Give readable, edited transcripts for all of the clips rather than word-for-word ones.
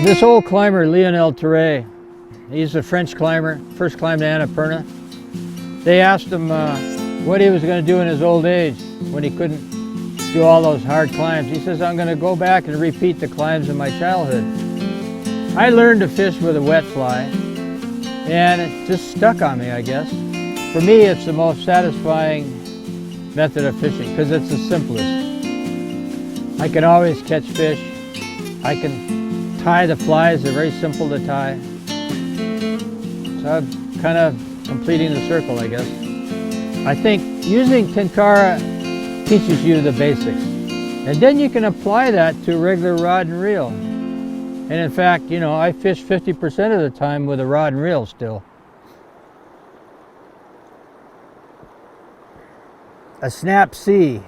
This old climber, Lionel Terray, he's a French climber, first climbed Annapurna. They asked him what he was going to do in his old age when he couldn't do all those hard climbs. He says, I'm going to go back and repeat the climbs of my childhood. I learned to fish with a wet fly, and it just stuck on me, I guess. For me, it's the most satisfying method of fishing because it's the simplest. I can always catch fish. I can tie the flies, they're very simple to tie. So I'm kind of completing the circle, I guess. I think using Tenkara teaches you the basics. And then you can apply that to a regular rod and reel. And in fact, you know, I fish 50% of the time with a rod and reel still. A snap C.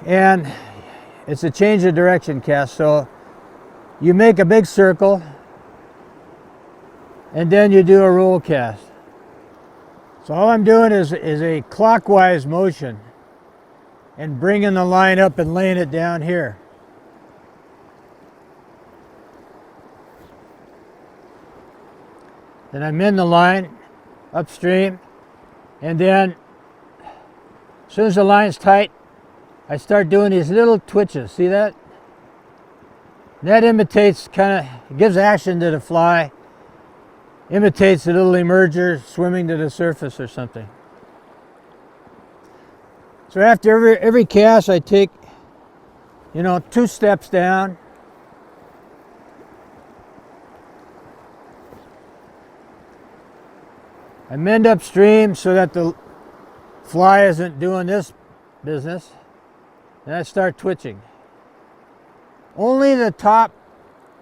And it's a change of direction cast. So you make a big circle and then you do a roll cast. So all I'm doing is a clockwise motion and bringing the line up and laying it down here. Then I'm in the line upstream, and then as soon as the line's tight, I start doing these little twitches. See that? That imitates gives action to the fly, imitates a little emerger swimming to the surface or something. So after every cast, I take, 2 steps down. I mend upstream so that the fly isn't doing this business. And I start twitching. Only the top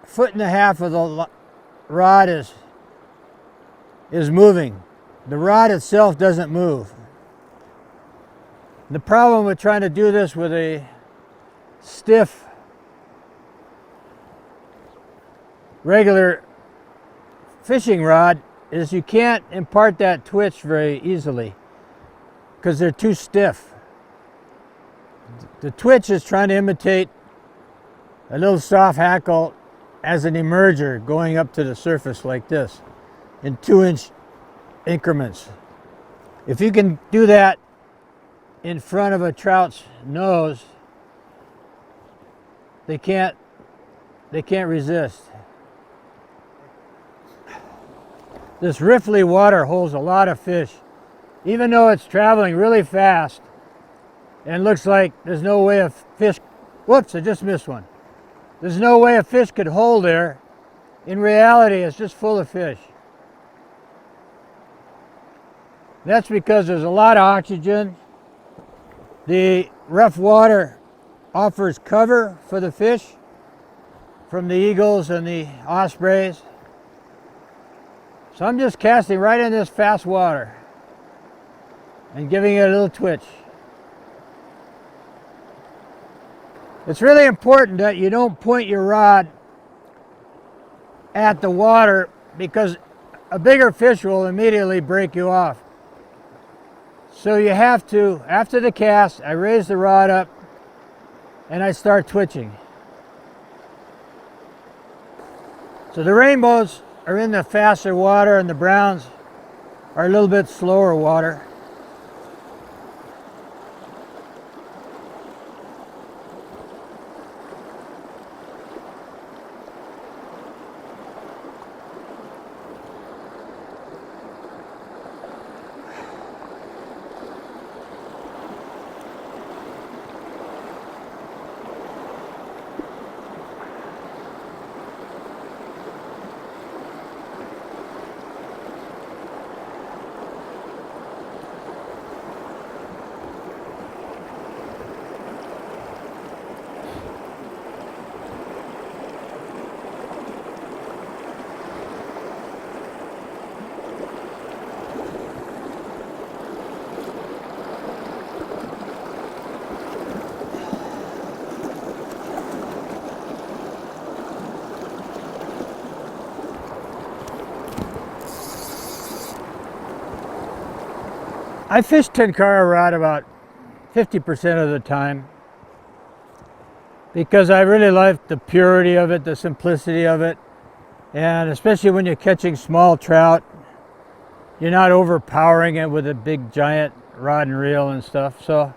1.5 foot of the rod is moving. The rod itself doesn't move. The problem with trying to do this with a stiff, regular fishing rod is you can't impart that twitch very easily because they're too stiff. The twitch is trying to imitate a little soft hackle as an emerger going up to the surface like this in 2-inch increments. If you can do that in front of a trout's nose, they can't resist. This riffly water holds a lot of fish. Even though it's traveling really fast and looks like there's no way a fish, whoops, I just missed one. There's no way a fish could hold there. In reality, it's just full of fish. That's because there's a lot of oxygen. The rough water offers cover for the fish from the eagles and the ospreys. So I'm just casting right in this fast water and giving it a little twitch. It's really important that you don't point your rod at the water because a bigger fish will immediately break you off. So you have to, after the cast, I raise the rod up and I start twitching. So the rainbows are in the faster water and the browns are a little bit slower water. I fish Tenkara rod about 50% of the time. because I really like the purity of it, the simplicity of it, and especially when you're catching small trout, you're not overpowering it with a big giant rod and reel and stuff. So,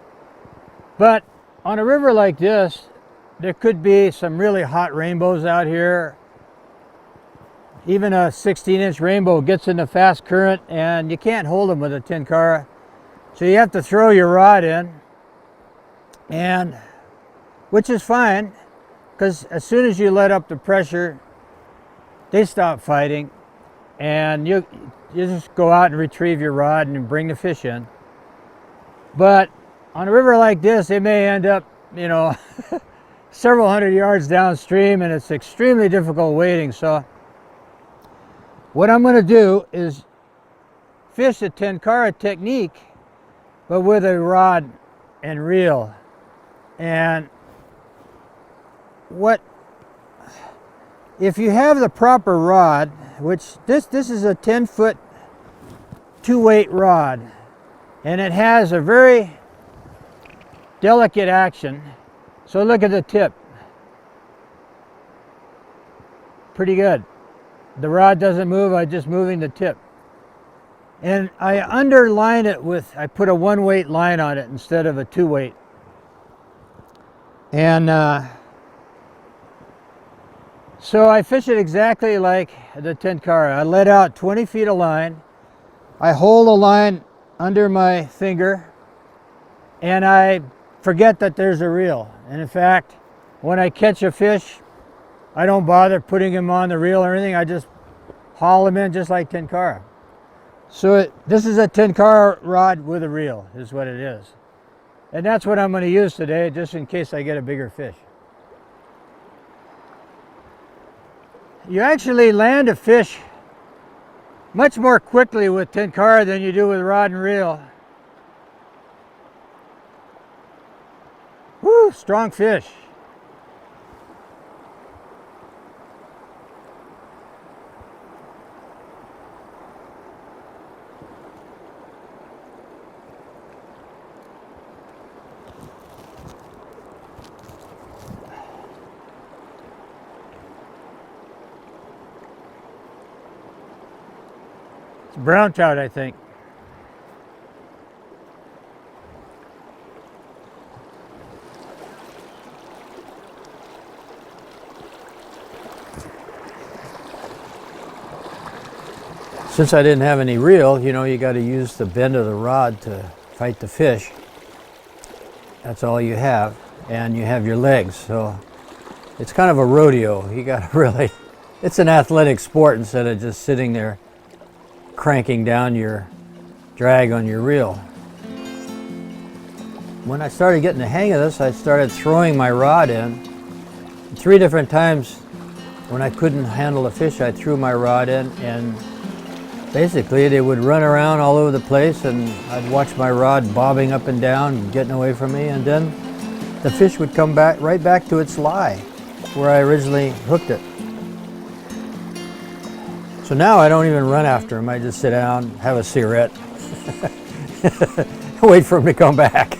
but on a river like this, there could be some really hot rainbows out here. Even a 16-inch rainbow gets in the fast current and you can't hold them with a Tenkara. So you have to throw your rod in, and which is fine, because as soon as you let up the pressure, they stop fighting, and you just go out and retrieve your rod and bring the fish in. But on a river like this, they may end up, you know, several hundred yards downstream, and it's extremely difficult wading. So what I'm going to do is fish a Tenkara Technique, but with a rod and reel. And if you have the proper rod, which this is a 10-foot 2-weight rod, and it has a very delicate action. So look at the tip. Pretty good. The rod doesn't move, I'm just moving the tip. And I underline it with, I put a 1-weight line on it instead of a 2-weight. And so I fish it exactly like the Tenkara. I let out 20 feet of line. I hold the line under my finger, and I forget that there's a reel. And in fact, when I catch a fish, I don't bother putting him on the reel or anything. I just haul him in just like Tenkara. So this is a Tenkara rod with a reel, is what it is. And that's what I'm going to use today, just in case I get a bigger fish. You actually land a fish much more quickly with Tenkara than you do with rod and reel. Woo, strong fish. It's brown trout, I think. Since I didn't have any reel, you know, you got to use the bend of the rod to fight the fish. That's all you have, and you have your legs. So it's kind of a rodeo. You got to really, it's an athletic sport instead of just sitting there cranking down your drag on your reel. When I started getting the hang of this, I started throwing my rod in. 3 different times when I couldn't handle a fish, I threw my rod in, and basically they would run around all over the place, and I'd watch my rod bobbing up and down, getting away from me, and then the fish would come back right back to its lie where I originally hooked it. So now I don't even run after him. I just sit down, have a cigarette, wait for him to come back.